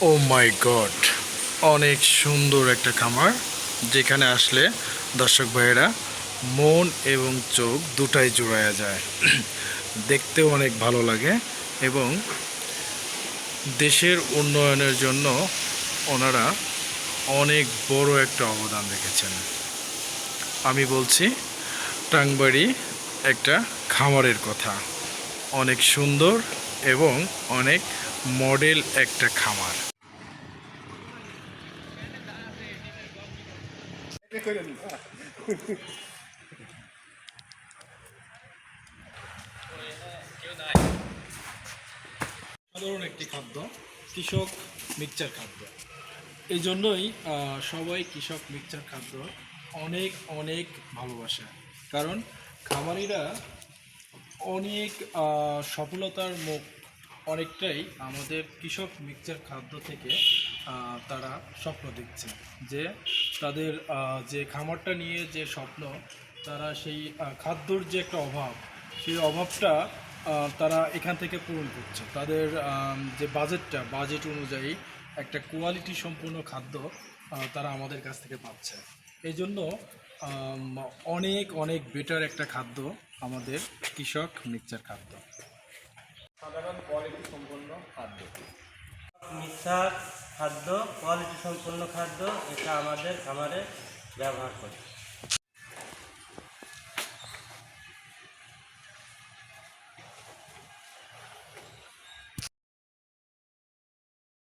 ও মাই god, অনেক সুন্দর একটা খামার, যেখানে আসলে দর্শক ভাইয়েরা মন এবং চোখ দুটাই জুড়ায়া যায়। দেখতেও অনেক ভালো লাগে এবং দেশের উন্নয়নের জন্য ওনারা অনেক বড় একটা অবদান রেখেছেন। আমি বলছি টাংবাড়ি একটা খামারের কথা। অনেক সুন্দর এবং অনেক মডেল একটা খামার। সাধারণ একটি খাদ্য, কৃষক মিক্সচার খাদ্য। এই জন্যই সবাই কৃষক মিক্সচার খাদ্য অনেক অনেক ভালোবাসে। কারণ খামারিরা অনেক সফলতার মুখ অনেকটাই আমাদের কৃষক মিক্সচার খাদ্য থেকে তারা স্বপ্ন দেখছে যে তাদের যে খামারটা নিয়ে যে স্বপ্ন, তারা সেই খাদ্যর যে একটা অভাব, সেই অভাবটা তারা এখান থেকে পূরণ করছে। তাদের যে বাজেট অনুযায়ী একটা কোয়ালিটি সম্পূর্ণ খাদ্য তারা আমাদের কাছ থেকে পাচ্ছে। এই জন্য আম, অনেক অনেক বেটার একটা খাদ্য আমাদের কৃষক মিক্সচার খাদ্য। সাধারণ কোয়ালিটি সম্পন্ন খাদ্য। মিক্সার খাদ্য কোয়ালিটি সম্পন্ন খাদ্য, এটা আমাদের খামারে ব্যবহার করি।